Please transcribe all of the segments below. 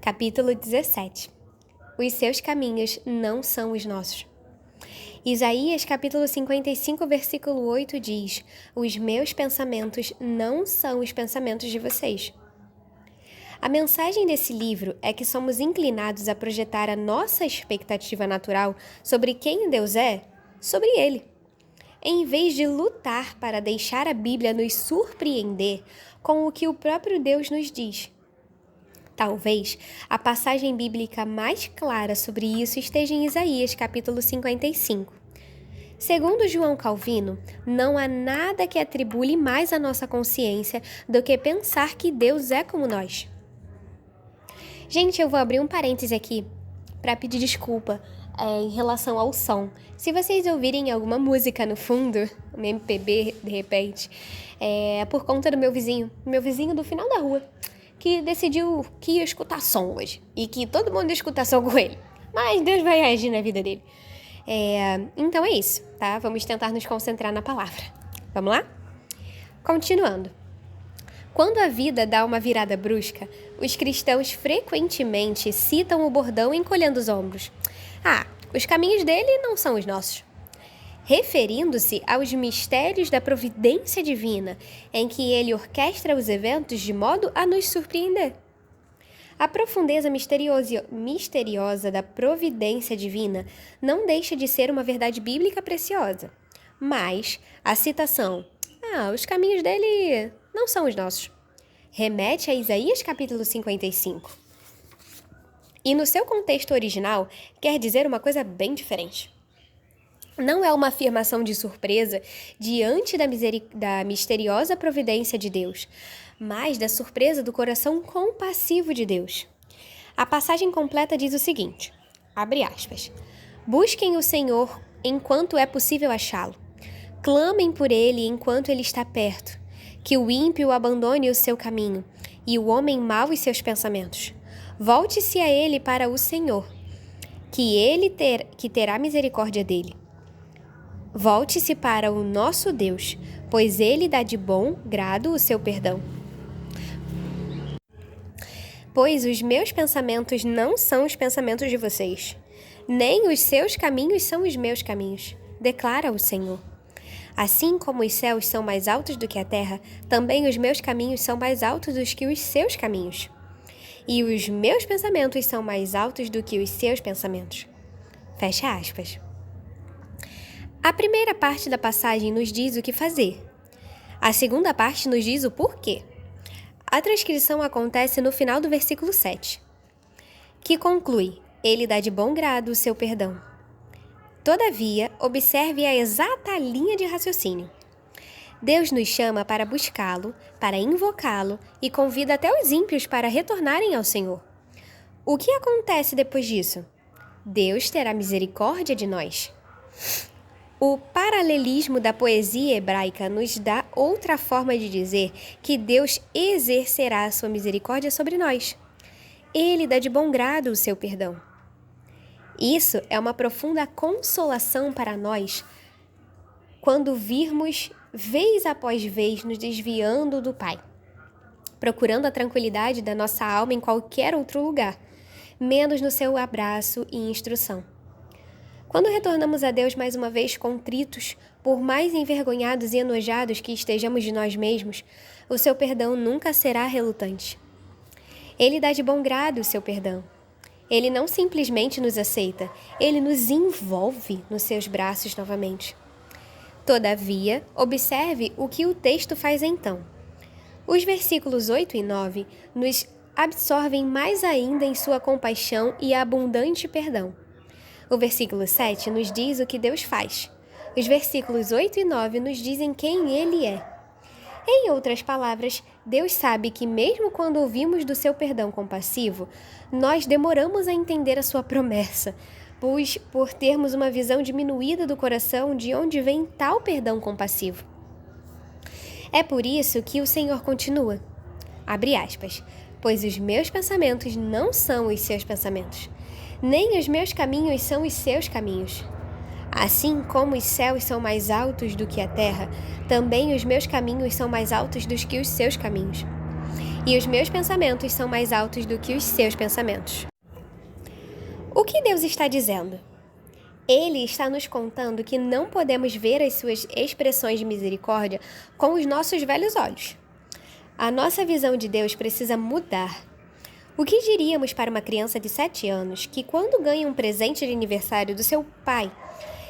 Capítulo 17. Os seus caminhos não são os nossos. Isaías, capítulo 55, versículo 8 diz: Os meus pensamentos não são os pensamentos de vocês. A mensagem desse livro é que somos inclinados a projetar a nossa expectativa natural sobre quem Deus é, sobre Ele, em vez de lutar para deixar a Bíblia nos surpreender com o que o próprio Deus nos diz. Talvez a passagem bíblica mais clara sobre isso esteja em Isaías, capítulo 55. Segundo João Calvino, não há nada que atribule mais à nossa consciência do que pensar que Deus é como nós. Gente, eu vou abrir um parêntese aqui para pedir desculpa em relação ao som. Se vocês ouvirem alguma música no fundo, um MPB de repente, é por conta do meu vizinho do final da rua, que decidiu que ia escutar som hoje e que todo mundo ia escutar som com ele. Mas Deus vai agir na vida dele. Então é isso, tá? Vamos tentar nos concentrar na palavra. Vamos lá? Continuando. Quando a vida dá uma virada brusca, os cristãos frequentemente citam o bordão encolhendo os ombros. Os caminhos dele não são os nossos. Referindo-se aos mistérios da providência divina, em que ele orquestra os eventos de modo a nos surpreender. A profundeza misteriosa da providência divina não deixa de ser uma verdade bíblica preciosa. Mas a citação, os caminhos dele não são os nossos, remete a Isaías capítulo 55. E no seu contexto original, quer dizer uma coisa bem diferente. Não é uma afirmação de surpresa diante da misteriosa providência de Deus, mas da surpresa do coração compassivo de Deus. A passagem completa diz o seguinte, abre aspas, busquem o Senhor enquanto é possível achá-lo. Clamem por ele enquanto ele está perto. Que o ímpio abandone o seu caminho e o homem mau os seus pensamentos. Volte-se a ele para o Senhor, que terá misericórdia dele. Volte-se para o nosso Deus, pois ele dá de bom grado o seu perdão. Pois os meus pensamentos não são os pensamentos de vocês, nem os seus caminhos são os meus caminhos, declara o Senhor. Assim como os céus são mais altos do que a terra, também os meus caminhos são mais altos do que os seus caminhos. E os meus pensamentos são mais altos do que os seus pensamentos. Fecha aspas. A primeira parte da passagem nos diz o que fazer. A segunda parte nos diz o porquê. A transcrição acontece no final do versículo 7, que conclui, ele dá de bom grado o seu perdão. Todavia, observe a exata linha de raciocínio. Deus nos chama para buscá-lo, para invocá-lo e convida até os ímpios para retornarem ao Senhor. O que acontece depois disso? Deus terá misericórdia de nós. O paralelismo da poesia hebraica nos dá outra forma de dizer que Deus exercerá a sua misericórdia sobre nós. Ele dá de bom grado o seu perdão. Isso é uma profunda consolação para nós quando virmos, vez após vez, nos desviando do Pai, procurando a tranquilidade da nossa alma em qualquer outro lugar, menos no seu abraço e instrução. Quando retornamos a Deus mais uma vez contritos, por mais envergonhados e enojados que estejamos de nós mesmos, o seu perdão nunca será relutante. Ele dá de bom grado o seu perdão. Ele não simplesmente nos aceita, ele nos envolve nos seus braços novamente. Todavia, observe o que o texto faz então. Os versículos 8 e 9 nos absorvem mais ainda em sua compaixão e abundante perdão. O versículo 7 nos diz o que Deus faz. Os versículos 8 e 9 nos dizem quem Ele é. Em outras palavras, Deus sabe que mesmo quando ouvimos do seu perdão compassivo, nós demoramos a entender a sua promessa, pois por termos uma visão diminuída do coração de onde vem tal perdão compassivo. É por isso que o Senhor continua, abre aspas, pois os meus pensamentos não são os seus pensamentos, nem os meus caminhos são os seus caminhos. Assim como os céus são mais altos do que a terra, também os meus caminhos são mais altos do que os seus caminhos. e os meus pensamentos são mais altos do que os seus pensamentos. O que Deus está dizendo? Ele está nos contando que não podemos ver as suas expressões de misericórdia com os nossos velhos olhos. A nossa visão de Deus precisa mudar. O que diríamos para uma criança de 7 anos que, quando ganha um presente de aniversário do seu pai,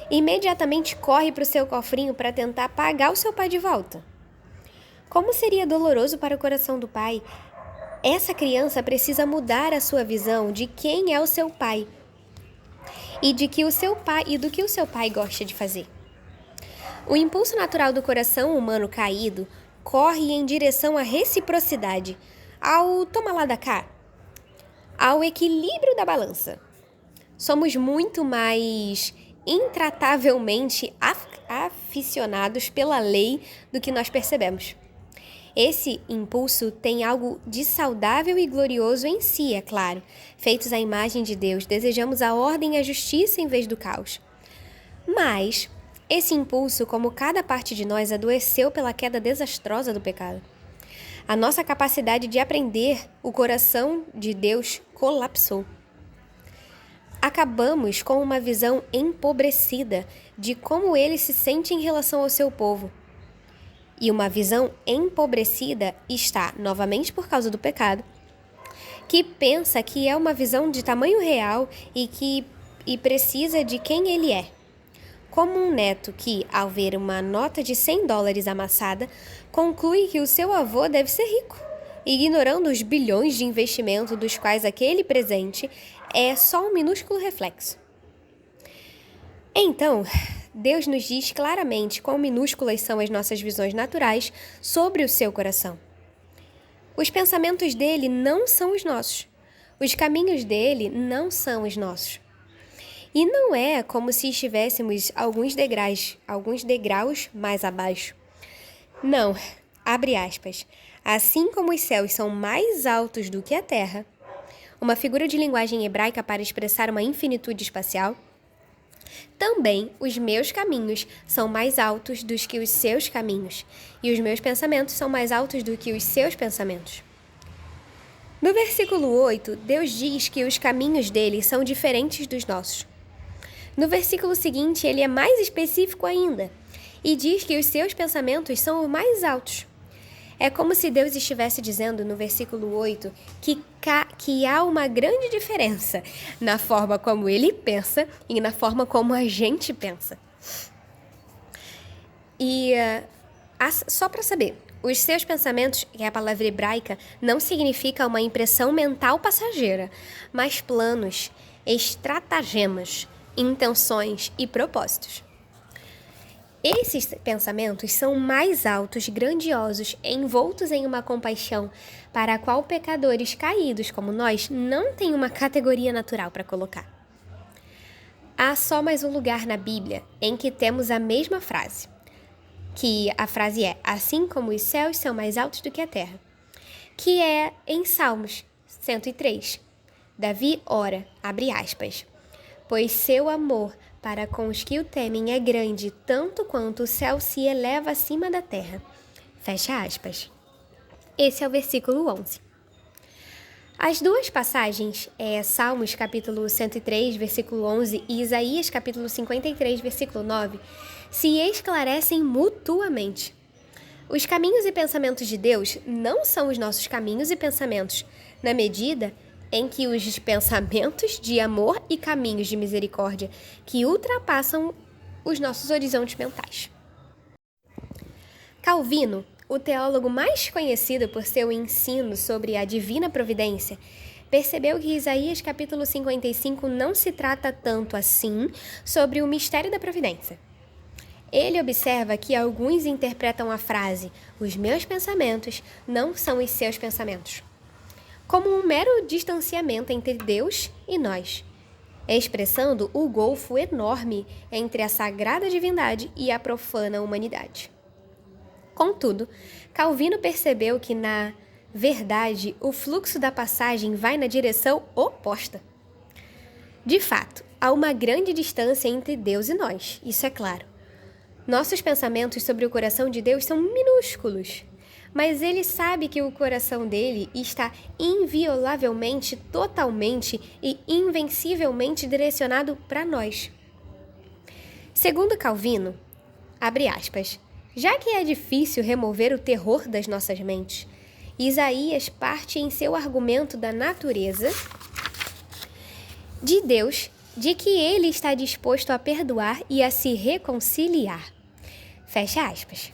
imediatamente corre para o seu cofrinho para tentar pagar o seu pai de volta? Como seria doloroso para o coração do pai? Essa criança precisa mudar a sua visão de quem é o seu pai e do que o seu pai gosta de fazer. O impulso natural do coração humano caído corre em direção à reciprocidade, ao toma lá da cá, ao equilíbrio da balança. Somos muito mais intratavelmente aficionados pela lei do que nós percebemos. Esse impulso tem algo de saudável e glorioso em si, é claro. Feitos à imagem de Deus, desejamos a ordem e a justiça em vez do caos. Mas esse impulso, como cada parte de nós, adoeceu pela queda desastrosa do pecado. A nossa capacidade de aprender o coração de Deus colapsou. Acabamos com uma visão empobrecida de como ele se sente em relação ao seu povo. E uma visão empobrecida está, novamente por causa do pecado, que pensa que é uma visão de tamanho real e precisa de quem ele é. Como um neto que, ao ver uma nota de $100 amassada, conclui que o seu avô deve ser rico, ignorando os bilhões de investimento dos quais aquele presente é só um minúsculo reflexo. Então, Deus nos diz claramente quão minúsculas são as nossas visões naturais sobre o seu coração. Os pensamentos dele não são os nossos. Os caminhos dele não são os nossos. E não é como se estivéssemos alguns degraus mais abaixo. Não, abre aspas. Assim como os céus são mais altos do que a terra, uma figura de linguagem hebraica para expressar uma infinitude espacial, também os meus caminhos são mais altos do que os seus caminhos, e os meus pensamentos são mais altos do que os seus pensamentos. No versículo 8, Deus diz que os caminhos dele são diferentes dos nossos. No versículo seguinte, ele é mais específico ainda, e diz que os seus pensamentos são os mais altos. É como se Deus estivesse dizendo no versículo 8 que há uma grande diferença na forma como ele pensa e na forma como a gente pensa. E só para saber, os seus pensamentos, que é a palavra hebraica, não significa uma impressão mental passageira, mas planos, estratagemas, intenções e propósitos. Esses pensamentos são mais altos, grandiosos, envoltos em uma compaixão para a qual pecadores caídos como nós não têm uma categoria natural para colocar. Há só mais um lugar na Bíblia em que temos a mesma frase, que a frase é: assim como os céus são mais altos do que a terra, que é em Salmos 103. Davi ora, abre aspas, pois seu amor para com os que o temem é grande, tanto quanto o céu se eleva acima da terra. Fecha aspas. Esse é o versículo 11. As duas passagens, Salmos capítulo 103, versículo 11 e Isaías capítulo 53, versículo 9, se esclarecem mutuamente. Os caminhos e pensamentos de Deus não são os nossos caminhos e pensamentos, na medida em que os pensamentos de amor e caminhos de misericórdia que ultrapassam os nossos horizontes mentais. Calvino, o teólogo mais conhecido por seu ensino sobre a divina providência, percebeu que Isaías capítulo 55 não se trata tanto assim sobre o mistério da providência. Ele observa que alguns interpretam a frase "os meus pensamentos não são os seus pensamentos" como um mero distanciamento entre Deus e nós, expressando o golfo enorme entre a sagrada divindade e a profana humanidade. Contudo, Calvino percebeu que, na verdade, o fluxo da passagem vai na direção oposta. De fato, há uma grande distância entre Deus e nós, isso é claro. Nossos pensamentos sobre o coração de Deus são minúsculos, mas ele sabe que o coração dele está inviolavelmente, totalmente e invencivelmente direcionado para nós. Segundo Calvino, abre aspas, já que é difícil remover o terror das nossas mentes, Isaías parte em seu argumento da natureza de Deus, de que ele está disposto a perdoar e a se reconciliar. Fecha aspas.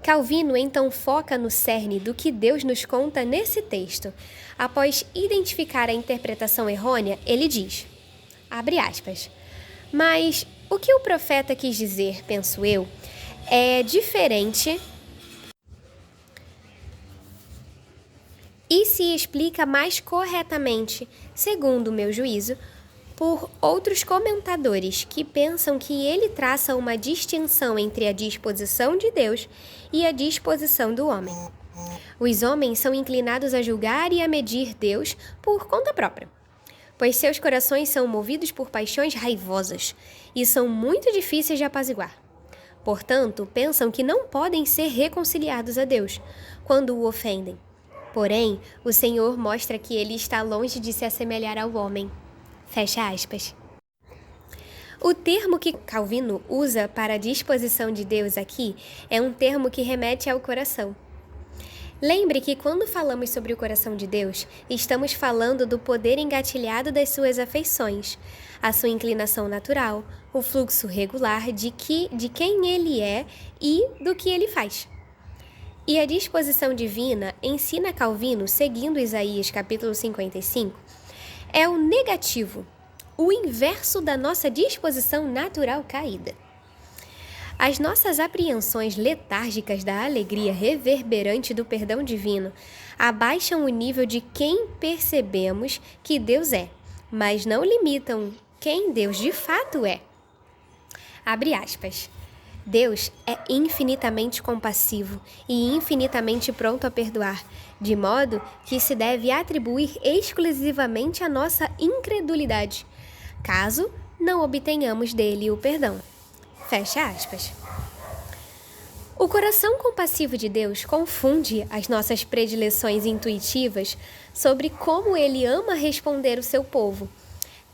Calvino então foca no cerne do que Deus nos conta nesse texto. Após identificar a interpretação errônea, ele diz, abre aspas, mas o que o profeta quis dizer, penso eu, é diferente e se explica mais corretamente, segundo o meu juízo, por outros comentadores que pensam que ele traça uma distinção entre a disposição de Deus e a disposição do homem. Os homens são inclinados a julgar e a medir Deus por conta própria, pois seus corações são movidos por paixões raivosas e são muito difíceis de apaziguar. Portanto, pensam que não podem ser reconciliados a Deus quando o ofendem. Porém, o Senhor mostra que ele está longe de se assemelhar ao homem. Fecha aspas. O termo que Calvino usa para a disposição de Deus aqui é um termo que remete ao coração. Lembre que quando falamos sobre o coração de Deus, estamos falando do poder engatilhado das suas afeições, a sua inclinação natural, o fluxo regular de quem ele é e do que ele faz. E a disposição divina, ensina Calvino, seguindo Isaías capítulo 55, é o negativo, o inverso da nossa disposição natural caída. As nossas apreensões letárgicas da alegria reverberante do perdão divino abaixam o nível de quem percebemos que Deus é, mas não limitam quem Deus de fato é. Abre aspas. Deus é infinitamente compassivo e infinitamente pronto a perdoar, de modo que se deve atribuir exclusivamente a nossa incredulidade, caso não obtenhamos dele o perdão. Fecha aspas. O coração compassivo de Deus confunde as nossas predileções intuitivas sobre como ele ama responder o seu povo,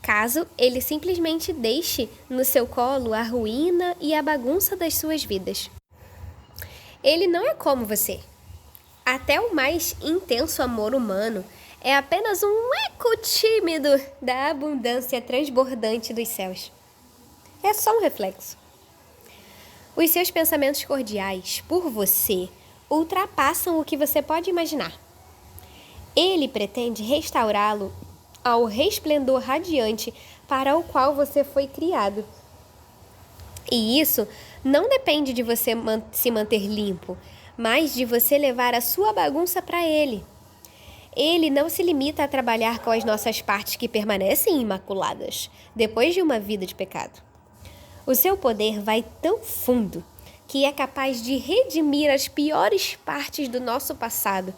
caso ele simplesmente deixe no seu colo a ruína e a bagunça das suas vidas. Ele não é como você. Até o mais intenso amor humano é apenas um eco tímido da abundância transbordante dos céus. É só um reflexo. Os seus pensamentos cordiais por você ultrapassam o que você pode imaginar. Ele pretende restaurá-lo ao resplendor radiante para o qual você foi criado. E isso não depende de você se manter limpo, mas de você levar a sua bagunça para ele. Ele não se limita a trabalhar com as nossas partes que permanecem imaculadas, depois de uma vida de pecado. O seu poder vai tão fundo que é capaz de redimir as piores partes do nosso passado,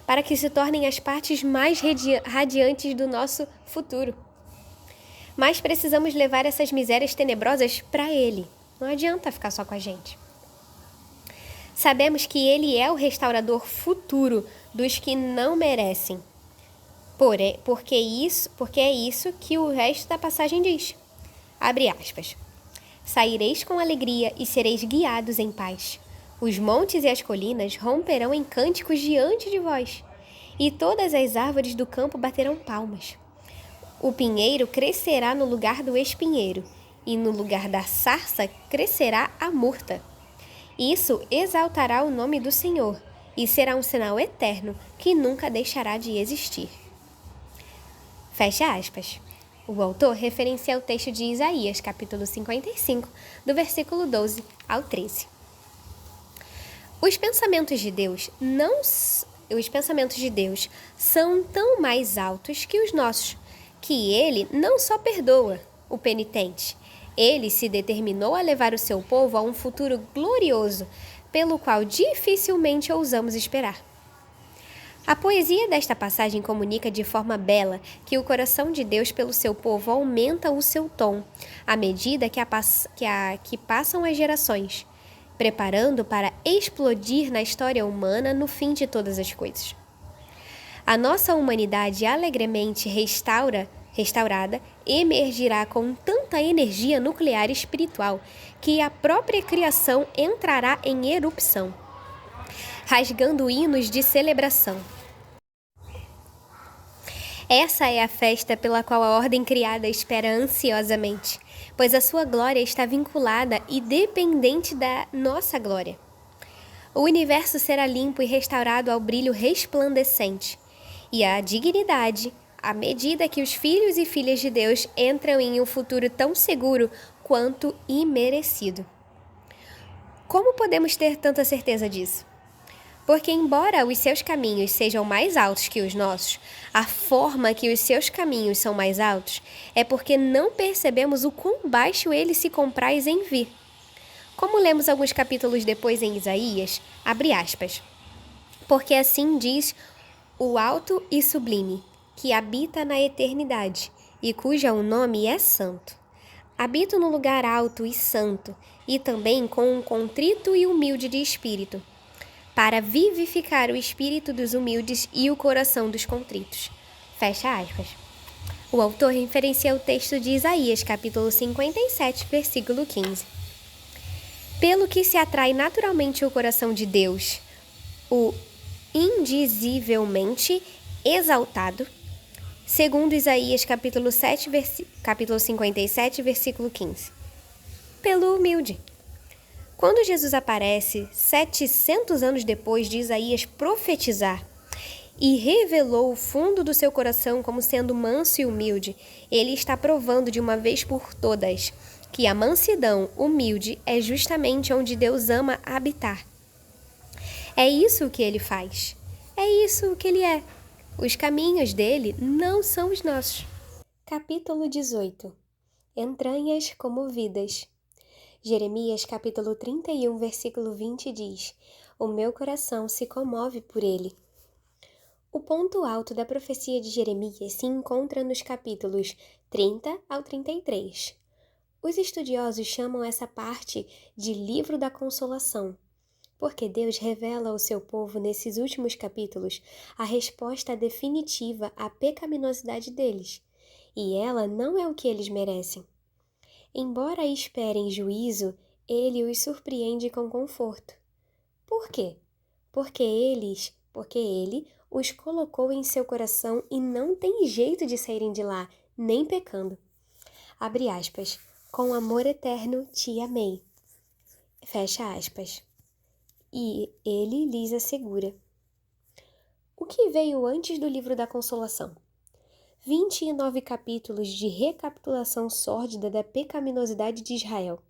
para que se tornem as partes mais radiantes do nosso futuro. Mas precisamos levar essas misérias tenebrosas para Ele. Não adianta ficar só com a gente. Sabemos que Ele é o restaurador futuro dos que não merecem. Porque é isso que o resto da passagem diz. Abre aspas. Saireis com alegria e sereis guiados em paz. Os montes e as colinas romperão em cânticos diante de vós, e todas as árvores do campo baterão palmas. O pinheiro crescerá no lugar do espinheiro, e no lugar da sarça crescerá a murta. Isso exaltará o nome do Senhor, e será um sinal eterno que nunca deixará de existir. Fecha aspas. O autor referencia o texto de Isaías, capítulo 55, do versículo 12 ao 13. Os pensamentos de Deus são tão mais altos que os nossos, que ele não só perdoa o penitente, ele se determinou a levar o seu povo a um futuro glorioso, pelo qual dificilmente ousamos esperar. A poesia desta passagem comunica de forma bela que o coração de Deus pelo seu povo aumenta o seu tom, à medida que passam as gerações, preparando para explodir na história humana no fim de todas as coisas. A nossa humanidade alegremente restaurada emergirá com tanta energia nuclear espiritual que a própria criação entrará em erupção, rasgando hinos de celebração. Essa é a festa pela qual a ordem criada espera ansiosamente, pois a sua glória está vinculada e dependente da nossa glória. O universo será limpo e restaurado ao brilho resplandecente, e à dignidade, à medida que os filhos e filhas de Deus entram em um futuro tão seguro quanto imerecido. Como podemos ter tanta certeza disso? Porque, embora os seus caminhos sejam mais altos que os nossos, a forma que os seus caminhos são mais altos é porque não percebemos o quão baixo ele se compraz em vir. Como lemos alguns capítulos depois em Isaías, abre aspas. Porque assim diz o alto e sublime, que habita na eternidade, e cuja o nome é santo. Habito no lugar alto e santo, e também com um contrito e humilde de espírito, para vivificar o espírito dos humildes e o coração dos contritos. Fecha aspas. O autor referencia o texto de Isaías, capítulo 57, versículo 15. Pelo que se atrai naturalmente o coração de Deus, o indizivelmente exaltado, segundo Isaías, capítulo 57, versículo 15. Pelo humilde. Quando Jesus aparece, 700 anos depois de Isaías profetizar, e revelou o fundo do seu coração como sendo manso e humilde, ele está provando de uma vez por todas que a mansidão humilde é justamente onde Deus ama habitar. É isso que ele faz. É isso que ele é. Os caminhos dele não são os nossos. Capítulo 18. Entranhas comovidas. Jeremias capítulo 31, versículo 20 diz: O meu coração se comove por ele. O ponto alto da profecia de Jeremias se encontra nos capítulos 30 ao 33. Os estudiosos chamam essa parte de Livro da Consolação, porque Deus revela ao seu povo nesses últimos capítulos a resposta definitiva à pecaminosidade deles, e ela não é o que eles merecem. Embora esperem juízo, ele os surpreende com conforto. Por quê? Porque ele os colocou em seu coração e não tem jeito de saírem de lá, nem pecando. Abre aspas. Com amor eterno te amei. Fecha aspas. E ele lhes assegura. O que veio antes do livro da Consolação? 29 capítulos de recapitulação sórdida da pecaminosidade de Israel.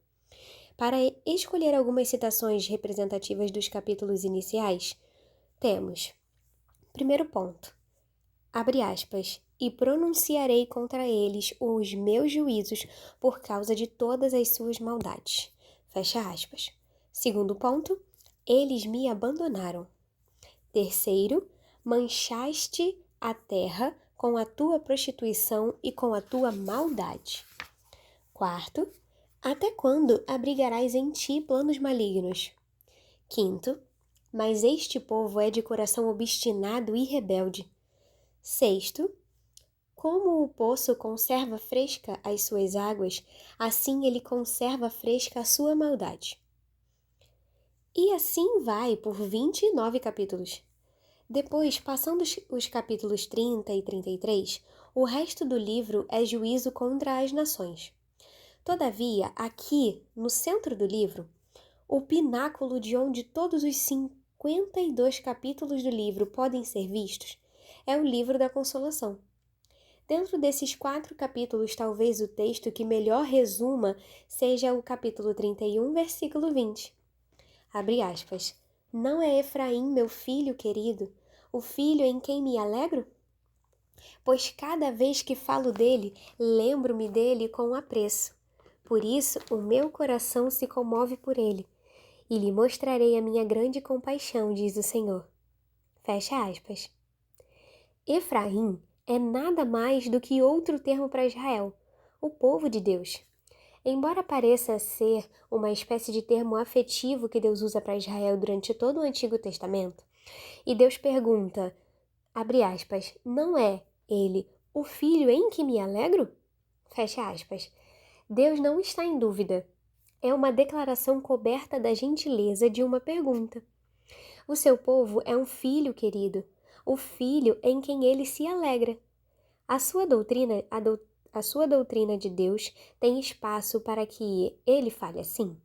Para escolher algumas citações representativas dos capítulos iniciais, temos: primeiro ponto, abre aspas, e pronunciarei contra eles os meus juízos por causa de todas as suas maldades. Fecha aspas. Segundo ponto, eles me abandonaram. Terceiro, manchaste a terra com a tua prostituição e com a tua maldade. Quarto, até quando abrigarás em ti planos malignos? Quinto, mas este povo é de coração obstinado e rebelde. Sexto, como o poço conserva fresca as suas águas, assim ele conserva fresca a sua maldade. E assim vai por 29 capítulos. Depois, passando os capítulos 30 e 33, o resto do livro é juízo contra as nações. Todavia, aqui, no centro do livro, o pináculo de onde todos os 52 capítulos do livro podem ser vistos, é o livro da Consolação. Dentro desses 4 capítulos, talvez o texto que melhor resuma seja o capítulo 31, versículo 20. Abre aspas. Não é Efraim, meu filho querido, o filho em quem me alegro? Pois cada vez que falo dele, lembro-me dele com apreço. Por isso, o meu coração se comove por ele, e lhe mostrarei a minha grande compaixão, diz o Senhor. Fecha aspas. Efraim é nada mais do que outro termo para Israel, o povo de Deus. Embora pareça ser uma espécie de termo afetivo que Deus usa para Israel durante todo o Antigo Testamento, e Deus pergunta, abre aspas, não é ele o filho em que me alegro? Fecha aspas. Deus não está em dúvida. É uma declaração coberta da gentileza de uma pergunta. O seu povo é um filho querido, o filho em quem ele se alegra. A sua doutrina, a sua doutrina de Deus tem espaço para que ele fale assim.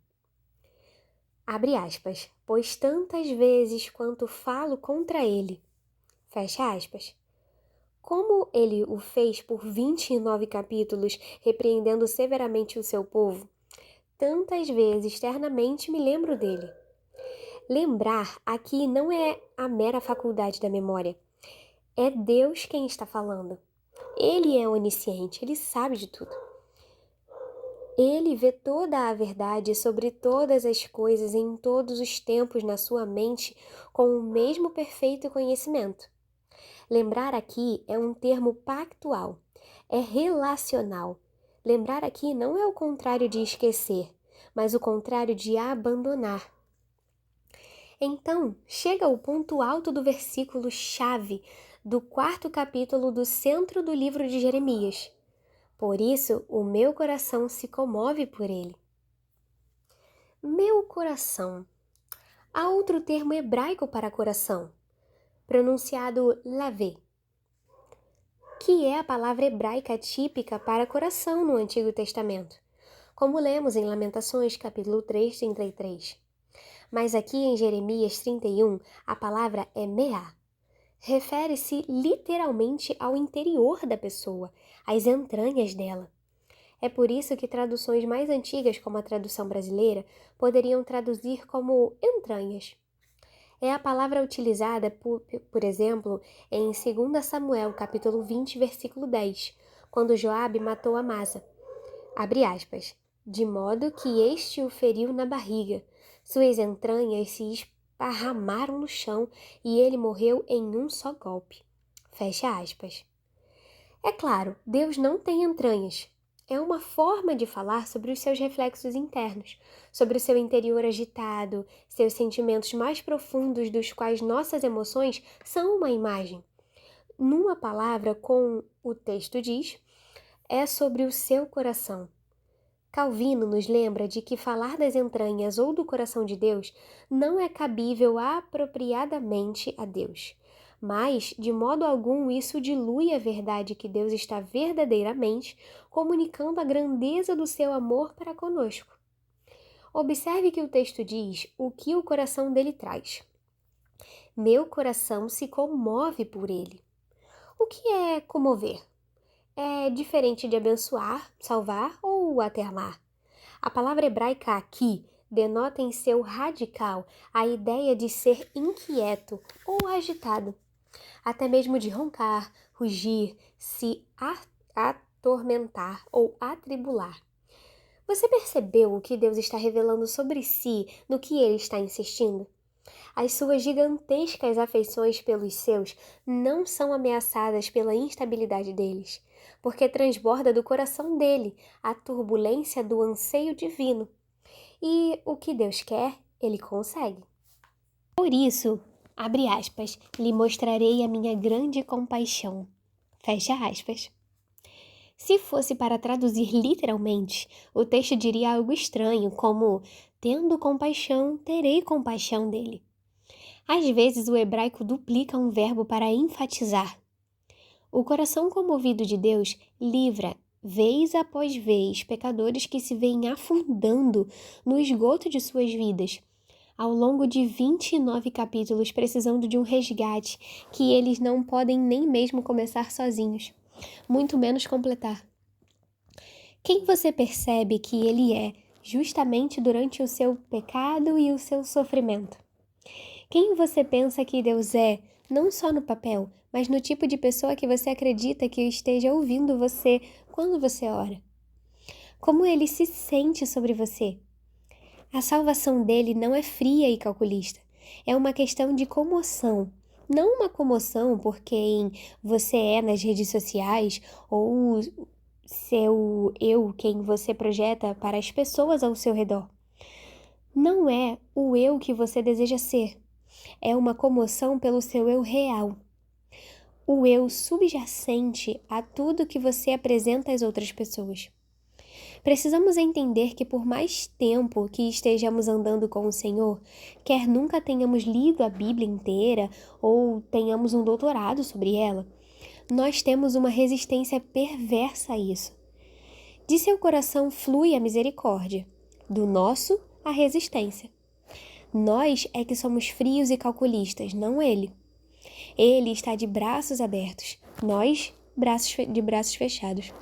Abre aspas, pois tantas vezes quanto falo contra ele. Fecha aspas. Como ele o fez por 29 capítulos, repreendendo severamente o seu povo, tantas vezes externamente me lembro dele. Lembrar aqui não é a mera faculdade da memória. É Deus quem está falando. Ele é onisciente, ele sabe de tudo. Ele vê toda a verdade sobre todas as coisas em todos os tempos na sua mente com o mesmo perfeito conhecimento. Lembrar aqui é um termo pactual, é relacional. Lembrar aqui não é o contrário de esquecer, mas o contrário de abandonar. Então, chega o ponto alto do versículo-chave do 4º capítulo do centro do livro de Jeremias. Por isso, o meu coração se comove por ele. Meu coração. Há outro termo hebraico para coração, pronunciado lavê, que é a palavra hebraica típica para coração no Antigo Testamento, como lemos em Lamentações, capítulo 3, 33. Mas aqui em Jeremias 31, a palavra é meá. Refere-se literalmente ao interior da pessoa, às entranhas dela. É por isso que traduções mais antigas, como a tradução brasileira, poderiam traduzir como entranhas. É a palavra utilizada, por exemplo, em 2 Samuel, capítulo 20, versículo 10, quando Joabe matou Amasa. Abre aspas. De modo que este o feriu na barriga. Suas entranhas se esparramaram no chão e ele morreu em um só golpe. Fecha aspas. É claro, Deus não tem entranhas. É uma forma de falar sobre os seus reflexos internos, sobre o seu interior agitado, seus sentimentos mais profundos dos quais nossas emoções são uma imagem. Numa palavra, como o texto diz, é sobre o seu coração. Calvino nos lembra de que falar das entranhas ou do coração de Deus não é cabível apropriadamente a Deus, mas, de modo algum, isso dilui a verdade que Deus está verdadeiramente comunicando a grandeza do seu amor para conosco. Observe que o texto diz o que o coração dele traz. Meu coração se comove por ele. O que é comover? É diferente de abençoar, salvar ou aterrar. A palavra hebraica aqui denota em seu radical a ideia de ser inquieto ou agitado, até mesmo de roncar, rugir, se atormentar ou atribular. Você percebeu o que Deus está revelando sobre si no que ele está insistindo? As suas gigantescas afeições pelos seus não são ameaçadas pela instabilidade deles, porque transborda do coração dele a turbulência do anseio divino. E o que Deus quer, ele consegue. Por isso, abre aspas, lhe mostrarei a minha grande compaixão. Fecha aspas. Se fosse para traduzir literalmente, o texto diria algo estranho, como tendo compaixão, terei compaixão dele. Às vezes, o hebraico duplica um verbo para enfatizar. O coração comovido de Deus livra, vez após vez, pecadores que se veem afundando no esgoto de suas vidas, ao longo de 29 capítulos, precisando de um resgate que eles não podem nem mesmo começar sozinhos, muito menos completar. Quem você percebe que ele é, justamente durante o seu pecado e o seu sofrimento? Quem você pensa que Deus é, não só no papel, mas no tipo de pessoa que você acredita que esteja ouvindo você quando você ora? Como ele se sente sobre você? A salvação dele não é fria e calculista. É uma questão de comoção. Não uma comoção por quem você é nas redes sociais ou seu eu quem você projeta para as pessoas ao seu redor. Não é o eu que você deseja ser, é uma comoção pelo seu eu real. O eu subjacente a tudo que você apresenta às outras pessoas. Precisamos entender que por mais tempo que estejamos andando com o Senhor, quer nunca tenhamos lido a Bíblia inteira ou tenhamos um doutorado sobre ela, nós temos uma resistência perversa a isso. De seu coração flui a misericórdia, do nosso a resistência. Nós é que somos frios e calculistas, não ele. Ele está de braços abertos, nós de braços fechados.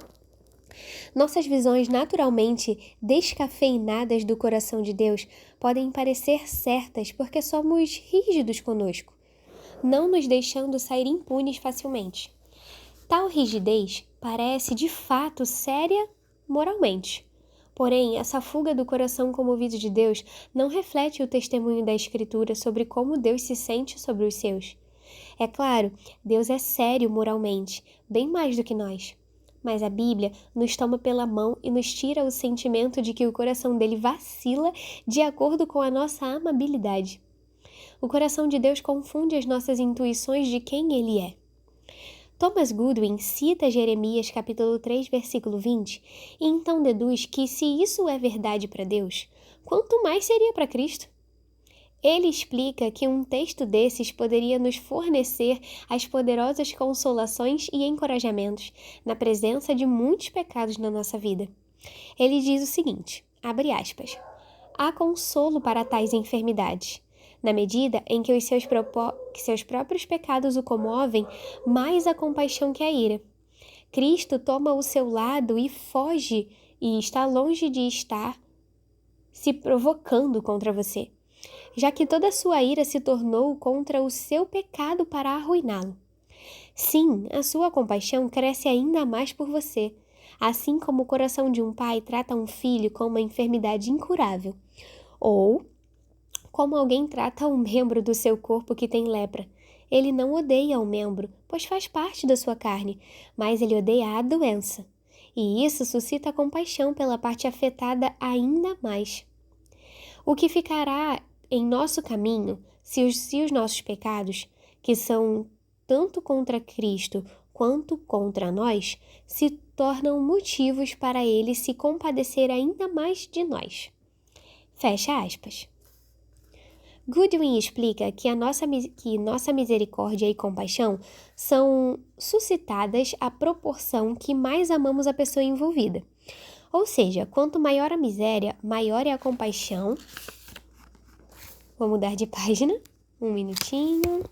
Nossas visões naturalmente descafeinadas do coração de Deus podem parecer certas porque somos rígidos conosco, não nos deixando sair impunes facilmente. Tal rigidez parece de fato séria moralmente. Porém, essa fuga do coração comovido de Deus não reflete o testemunho da Escritura sobre como Deus se sente sobre os seus. É claro, Deus é sério moralmente, bem mais do que nós. Mas a Bíblia nos toma pela mão e nos tira o sentimento de que o coração dele vacila de acordo com a nossa amabilidade. O coração de Deus confunde as nossas intuições de quem ele é. Thomas Goodwin cita Jeremias capítulo 3, versículo 20, e então deduz que se isso é verdade para Deus, quanto mais seria para Cristo? Ele explica que um texto desses poderia nos fornecer as poderosas consolações e encorajamentos na presença de muitos pecados na nossa vida. Ele diz o seguinte, abre aspas, há consolo para tais enfermidades. Na medida em que seus próprios pecados o comovem, mais a compaixão que a ira. Cristo toma o seu lado e foge e está longe de estar se provocando contra você, já que toda a sua ira se tornou contra o seu pecado para arruiná-lo. Sim, a sua compaixão cresce ainda mais por você, assim como o coração de um pai trata um filho com uma enfermidade incurável, ou como alguém trata um membro do seu corpo que tem lepra. Ele não odeia o membro, pois faz parte da sua carne, mas ele odeia a doença. E isso suscita compaixão pela parte afetada ainda mais. O que ficará em nosso caminho se os nossos pecados, que são tanto contra Cristo quanto contra nós, se tornam motivos para ele se compadecer ainda mais de nós. Fecha aspas. Goodwin explica que nossa misericórdia e compaixão são suscitadas à proporção que mais amamos a pessoa envolvida. Ou seja, quanto maior a miséria, maior é a compaixão. Vou mudar de página. Um minutinho.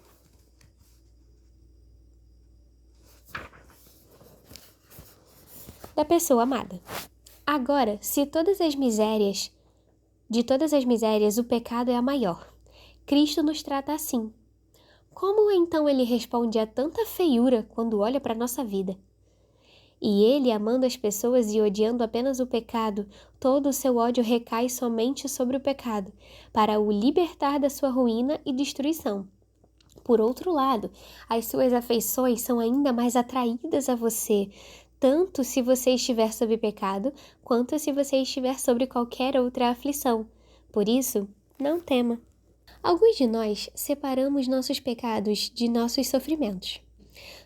Da pessoa amada. Agora, se de todas as misérias, o pecado é a maior. Cristo nos trata assim. Como então ele responde a tanta feiura quando olha para a nossa vida? E ele, amando as pessoas e odiando apenas o pecado, todo o seu ódio recai somente sobre o pecado, para o libertar da sua ruína e destruição. Por outro lado, as suas afeições são ainda mais atraídas a você, tanto se você estiver sob pecado, quanto se você estiver sobre qualquer outra aflição. Por isso, não tema. Alguns de nós separamos nossos pecados de nossos sofrimentos.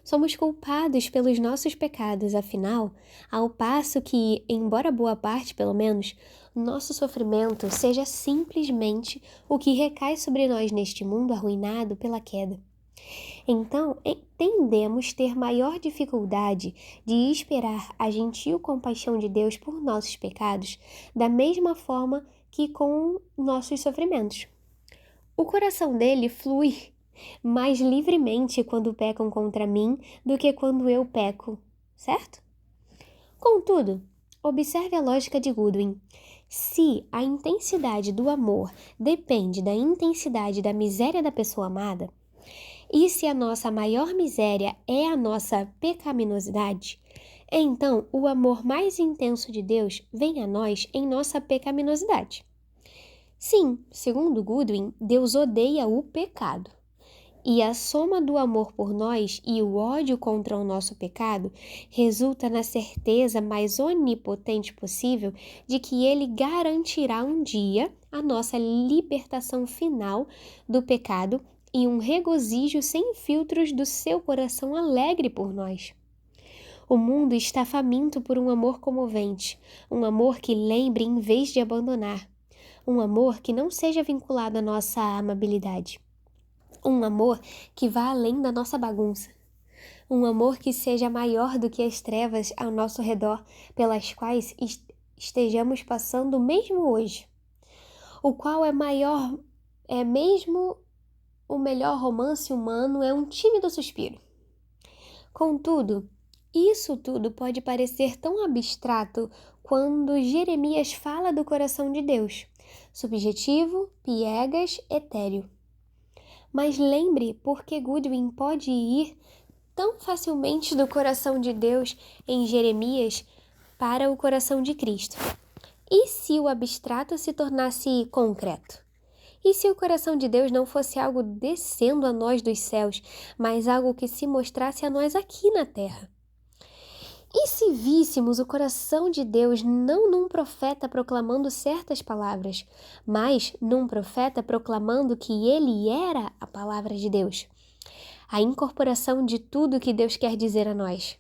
Somos culpados pelos nossos pecados, afinal, ao passo que, embora boa parte pelo menos, nosso sofrimento seja simplesmente o que recai sobre nós neste mundo arruinado pela queda. Então, tendemos ter maior dificuldade de esperar a gentil compaixão de Deus por nossos pecados, da mesma forma que com nossos sofrimentos. O coração dele flui mais livremente quando pecam contra mim do que quando eu peco, certo? Contudo, observe a lógica de Goodwin. Se a intensidade do amor depende da intensidade da miséria da pessoa amada, e se a nossa maior miséria é a nossa pecaminosidade, então o amor mais intenso de Deus vem a nós em nossa pecaminosidade. Sim, segundo Goodwin, Deus odeia o pecado. E a soma do amor por nós e o ódio contra o nosso pecado resulta na certeza mais onipotente possível de que Ele garantirá um dia a nossa libertação final do pecado e um regozijo sem filtros do seu coração alegre por nós. O mundo está faminto por um amor comovente, um amor que lembre em vez de abandonar, um amor que não seja vinculado à nossa amabilidade. Um amor que vá além da nossa bagunça. Um amor que seja maior do que as trevas ao nosso redor, pelas quais estejamos passando mesmo hoje. O qual é maior, é mesmo o melhor romance humano, é um tímido suspiro. Contudo, isso tudo pode parecer tão abstrato quando Jeremias fala do coração de Deus, subjetivo, piegas, etéreo. Mas lembre por que Goodwin pode ir tão facilmente do coração de Deus em Jeremias para o coração de Cristo. E se o abstrato se tornasse concreto? E se o coração de Deus não fosse algo descendo a nós dos céus, mas algo que se mostrasse a nós aqui na terra? E se víssemos o coração de Deus não num profeta proclamando certas palavras, mas num profeta proclamando que ele era a palavra de Deus, a incorporação de tudo que Deus quer dizer a nós?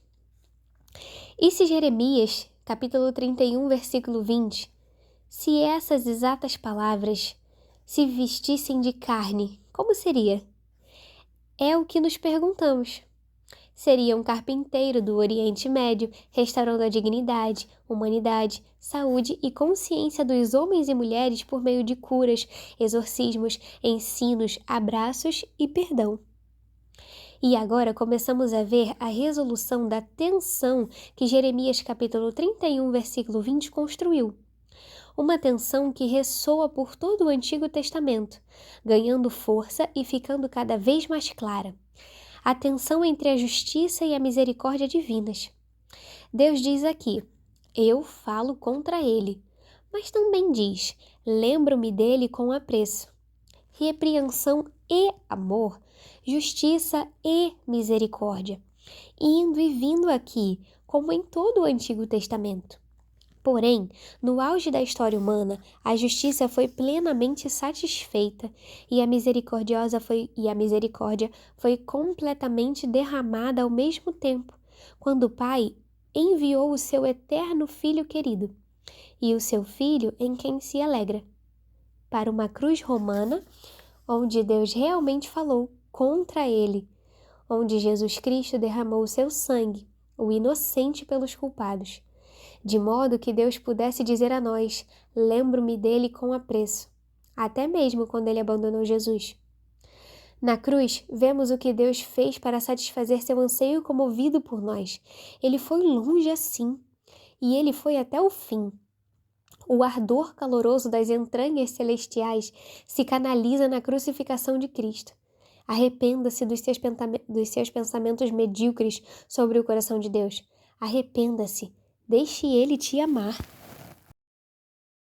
E se Jeremias, capítulo 31, versículo 20, se essas exatas palavras se vestissem de carne, como seria? É o que nos perguntamos. Seria um carpinteiro do Oriente Médio, restaurando a dignidade, humanidade, saúde e consciência dos homens e mulheres por meio de curas, exorcismos, ensinos, abraços e perdão. E agora começamos a ver a resolução da tensão que Jeremias capítulo 31, versículo 20 construiu. Uma tensão que ressoa por todo o Antigo Testamento, ganhando força e ficando cada vez mais clara. A tensão entre a justiça e a misericórdia divinas. Deus diz aqui, eu falo contra ele, mas também diz, lembro-me dele com apreço. Repreensão e amor, justiça e misericórdia, indo e vindo aqui, como em todo o Antigo Testamento. Porém, no auge da história humana, a justiça foi plenamente satisfeita e a misericórdia foi completamente derramada ao mesmo tempo, quando o Pai enviou o seu eterno Filho querido, e o seu Filho em quem se alegra, para uma cruz romana, onde Deus realmente falou contra ele, onde Jesus Cristo derramou o seu sangue, o inocente pelos culpados, de modo que Deus pudesse dizer a nós, lembro-me dele com apreço, até mesmo quando ele abandonou Jesus. Na cruz, vemos o que Deus fez para satisfazer seu anseio comovido por nós. Ele foi longe assim, e ele foi até o fim. O ardor caloroso das entranhas celestiais se canaliza na crucificação de Cristo. Arrependa-se dos seus pensamentos medíocres sobre o coração de Deus. Arrependa-se. Deixe ele te amar.